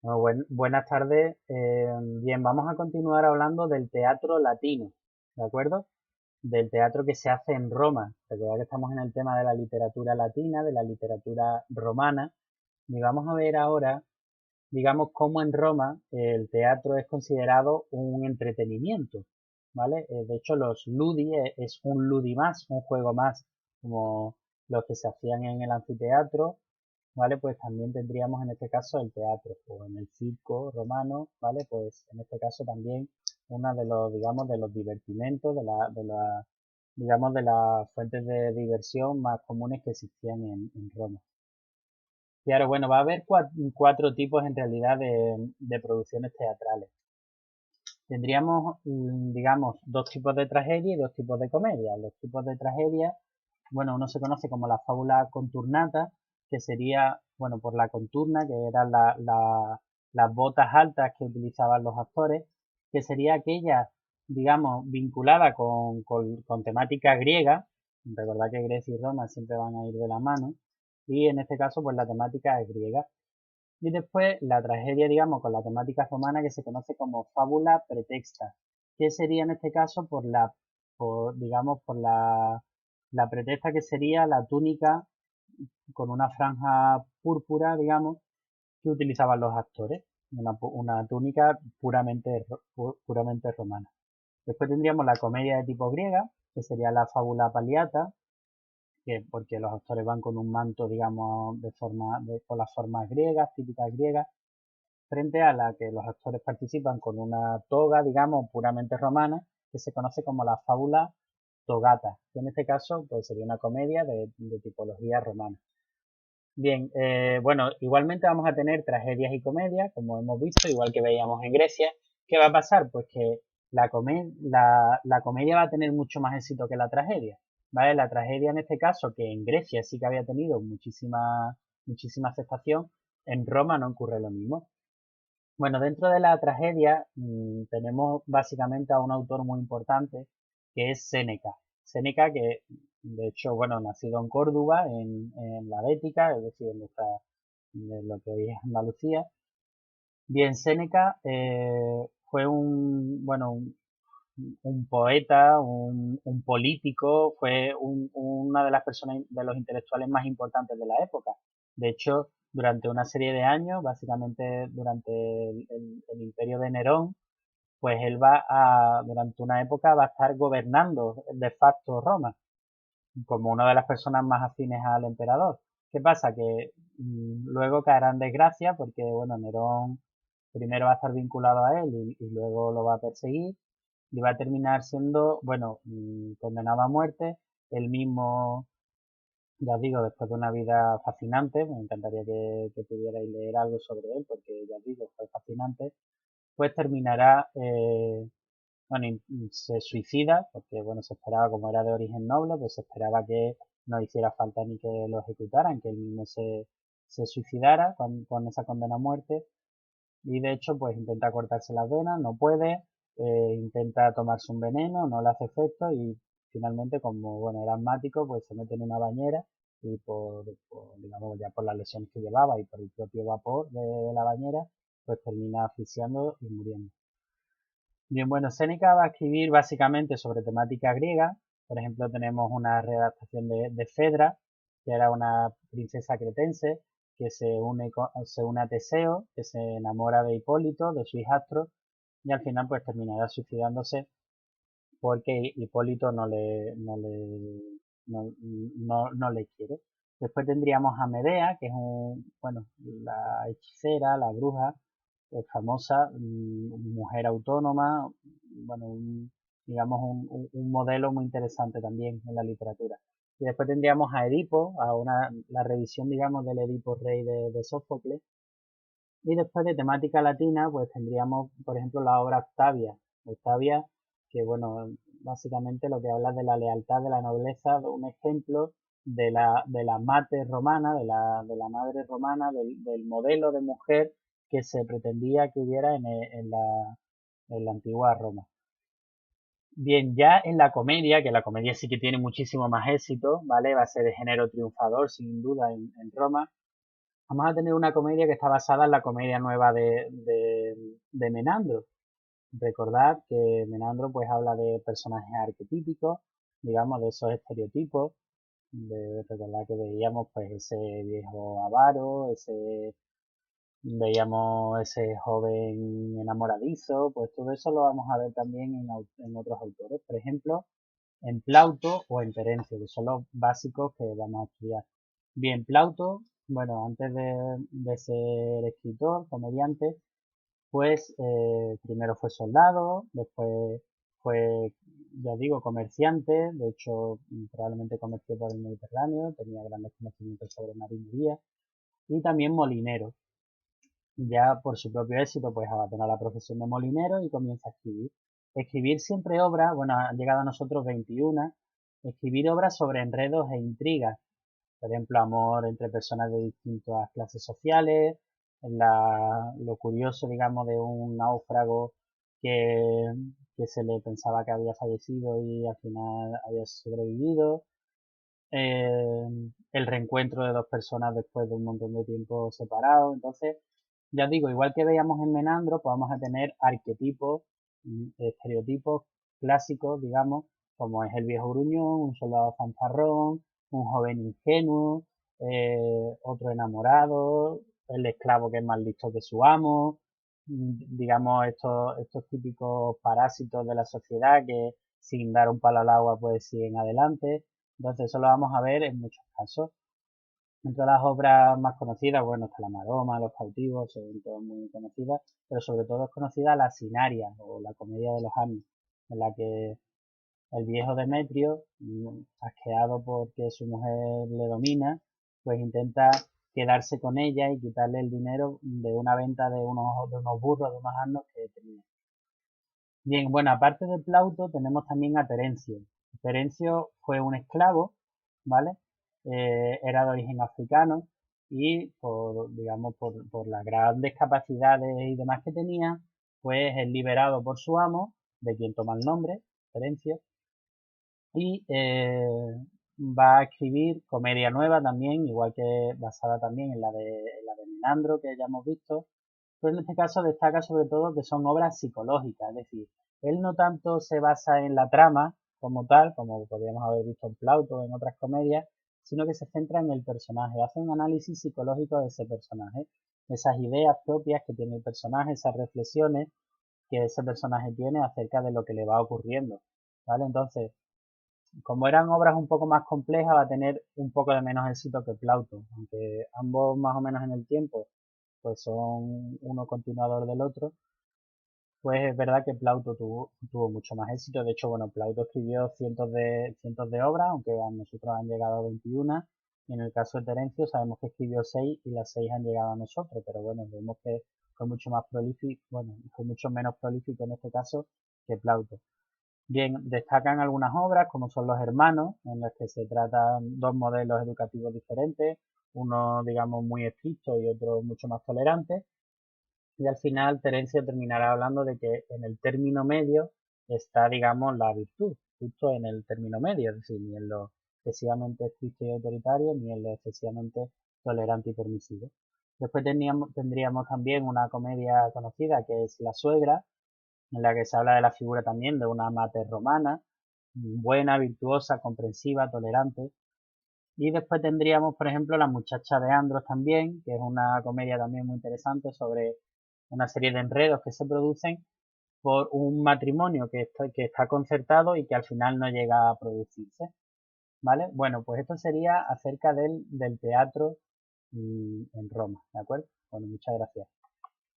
Bueno, buenas tardes. Bien, vamos a continuar hablando del teatro latino, ¿de acuerdo? Del teatro que se hace en Roma. Recordad que estamos en el tema de la literatura latina, de la literatura romana, y vamos a ver ahora, digamos, cómo en Roma el teatro es considerado un entretenimiento, ¿vale? De hecho, los ludi es un ludi más, un juego más, como los que se hacían en el anfiteatro, ¿vale? Pues también tendríamos en este caso el teatro o en el circo romano, ¿vale? Pues en este caso también una de los, digamos, de los divertimentos, digamos, de las fuentes de diversión más comunes que existían en Roma. Y ahora, bueno, va a haber cuatro tipos en realidad de producciones teatrales. Tendríamos, digamos, dos tipos de tragedia y dos tipos de comedia. Los tipos de tragedia, bueno, uno se conoce como la fábula conturnata, que sería, bueno, por la conturna, que eran las botas altas que utilizaban los actores, que sería aquella, digamos, vinculada con temática griega. Recordad que Grecia y Roma siempre van a ir de la mano. Y en este caso, pues la temática es griega. Y después la tragedia, digamos, con la temática romana que se conoce como fábula pretexta, que sería en este caso digamos, la pretexta que sería la túnica con una franja púrpura, digamos, que utilizaban los actores, una túnica puramente romana. Después tendríamos la comedia de tipo griega, que sería la fábula paliata, que porque los actores van con un manto, digamos, con las formas griegas, típicas griegas, frente a la que los actores participan con una toga, digamos, puramente romana, que se conoce como la fábula togata, que en este caso pues sería una comedia de tipología romana. Bien, bueno, igualmente vamos a tener tragedias y comedias, como hemos visto, igual que veíamos en Grecia. ¿Qué va a pasar? Pues que la comedia va a tener mucho más éxito que la tragedia, ¿vale? La tragedia en este caso, que en Grecia sí que había tenido muchísima aceptación, en Roma no ocurre lo mismo. Bueno, dentro de la tragedia tenemos básicamente a un autor muy importante que es Séneca. Séneca que, de hecho, bueno, nacido en Córdoba, en la Bética, es decir, de lo que hoy es Andalucía. Bien, Séneca fue un poeta, un político, fue una de las personas, de los intelectuales más importantes de la época. De hecho, durante una serie de años, básicamente durante el imperio de Nerón, pues durante una época va a estar gobernando de facto Roma, como una de las personas más afines al emperador. ¿Qué pasa? Que luego caerá en desgracia porque, bueno, Nerón primero va a estar vinculado a él y luego lo va a perseguir y va a terminar siendo, bueno, condenado a muerte. Él mismo, ya os digo, después de una vida fascinante, me encantaría que pudierais leer algo sobre él, porque ya os digo, fue fascinante, pues terminará, bueno, se suicida, porque bueno, se esperaba, como era de origen noble, pues se esperaba que no hiciera falta ni que lo ejecutaran, que él mismo se suicidara con esa condena a muerte, y de hecho pues intenta cortarse las venas, no puede, intenta tomarse un veneno, no le hace efecto y finalmente como bueno era asmático pues se mete en una bañera y digamos ya por las lesiones que llevaba y por el propio vapor de la bañera pues termina asfixiando y muriendo. Bien, bueno, Séneca va a escribir básicamente sobre temática griega. Por ejemplo, tenemos una redactación de Fedra, que era una princesa cretense, que se une a Teseo, que se enamora de Hipólito, de su hijastro, y al final pues terminará suicidándose porque Hipólito no le quiere. Después tendríamos a Medea, que es bueno, la hechicera, la bruja, famosa, mujer autónoma, bueno, digamos un modelo muy interesante también en la literatura. Y después tendríamos a Edipo, la revisión, digamos, del Edipo rey de Sófocles. Y después de temática latina, pues tendríamos, por ejemplo, la obra Octavia. Octavia, que bueno, básicamente lo que habla de la lealtad de la nobleza, un ejemplo de la mate romana, de la madre romana, del modelo de mujer que se pretendía que hubiera en la antigua Roma. Bien, ya en la comedia, que la comedia sí que tiene muchísimo más éxito, ¿vale? Va a ser el género triunfador, sin duda, en Roma. Vamos a tener una comedia que está basada en la comedia nueva de Menandro. Recordad que Menandro pues habla de personajes arquetípicos, digamos, de esos estereotipos. Recordad que veíamos pues ese viejo avaro, veíamos ese joven enamoradizo, pues todo eso lo vamos a ver también en otros autores. Por ejemplo, en Plauto o en Terencio, que son los básicos que vamos a estudiar. Bien, Plauto, bueno, antes de ser escritor, comediante, pues primero fue soldado, después fue, ya digo, comerciante, de hecho probablemente comerció por el Mediterráneo, tenía grandes conocimientos sobre marinería, y también molinero. Ya por su propio éxito, pues abandona la profesión de molinero y comienza a escribir. Escribir siempre obras, bueno, han llegado a nosotros 21, escribir obras sobre enredos e intrigas, por ejemplo, amor entre personas de distintas clases sociales, lo curioso, digamos, de un náufrago que, que se le pensaba que había fallecido y al final había sobrevivido, eh, el reencuentro de dos personas después de un montón de tiempo separados. Entonces, ya digo, igual que veíamos en Menandro, pues vamos a tener arquetipos, estereotipos clásicos, digamos, como es el viejo gruñón, un soldado fanfarrón, un joven ingenuo, otro enamorado, el esclavo que es más listo que su amo, digamos, estos típicos parásitos de la sociedad que sin dar un palo al agua pues siguen adelante. Entonces eso lo vamos a ver en muchos casos. Entre las obras más conocidas, bueno, está la Maroma, Los cautivos, son todas muy conocidas, pero sobre todo es conocida la Sinaria o la Comedia de los Años, en la que el viejo Demetrio, asqueado porque su mujer le domina, pues intenta quedarse con ella y quitarle el dinero de una venta de unos burros, de unos asnos que tenía. Bien, bueno, aparte de Plauto tenemos también a Terencio. Terencio fue un esclavo, ¿vale? Era de origen africano y digamos, por las grandes capacidades y demás que tenía, pues es liberado por su amo, de quien toma el nombre, Terencio, y va a escribir comedia nueva también, igual que basada también en la de Menandro, que ya hemos visto, pero en este caso destaca sobre todo que son obras psicológicas, es decir, él no tanto se basa en la trama como tal, como podríamos haber visto en Plauto o en otras comedias, sino que se centra en el personaje, hace un análisis psicológico de ese personaje, esas ideas propias que tiene el personaje, esas reflexiones que ese personaje tiene acerca de lo que le va ocurriendo, ¿vale? Entonces, como eran obras un poco más complejas, va a tener un poco de menos éxito que Plauto, aunque ambos más o menos en el tiempo pues son uno continuador del otro, pues es verdad que Plauto tuvo mucho más éxito. De hecho, bueno, Plauto escribió cientos de obras, aunque a nosotros han llegado a 21, y en el caso de Terencio sabemos que escribió 6 y las 6 han llegado a nosotros, pero bueno, vemos que fue mucho más prolífico, bueno, fue mucho menos prolífico en este caso que Plauto. Bien, destacan algunas obras como son Los Hermanos, en las que se tratan dos modelos educativos diferentes, uno digamos muy estricto y otro mucho más tolerante, y al final Terencio terminará hablando de que en el término medio está, digamos, la virtud, justo en el término medio, es decir, ni en lo excesivamente estricto y autoritario, ni en lo excesivamente tolerante y permisivo. Después tendríamos también una comedia conocida que es La Suegra, en la que se habla de la figura también de una mater romana, buena, virtuosa, comprensiva, tolerante. Y después tendríamos, por ejemplo, La muchacha de Andros también, que es una comedia también muy interesante sobre una serie de enredos que se producen por un matrimonio que está concertado y que al final no llega a producirse. ¿Vale? Bueno, pues esto sería acerca del teatro en Roma, ¿de acuerdo? Bueno, muchas gracias.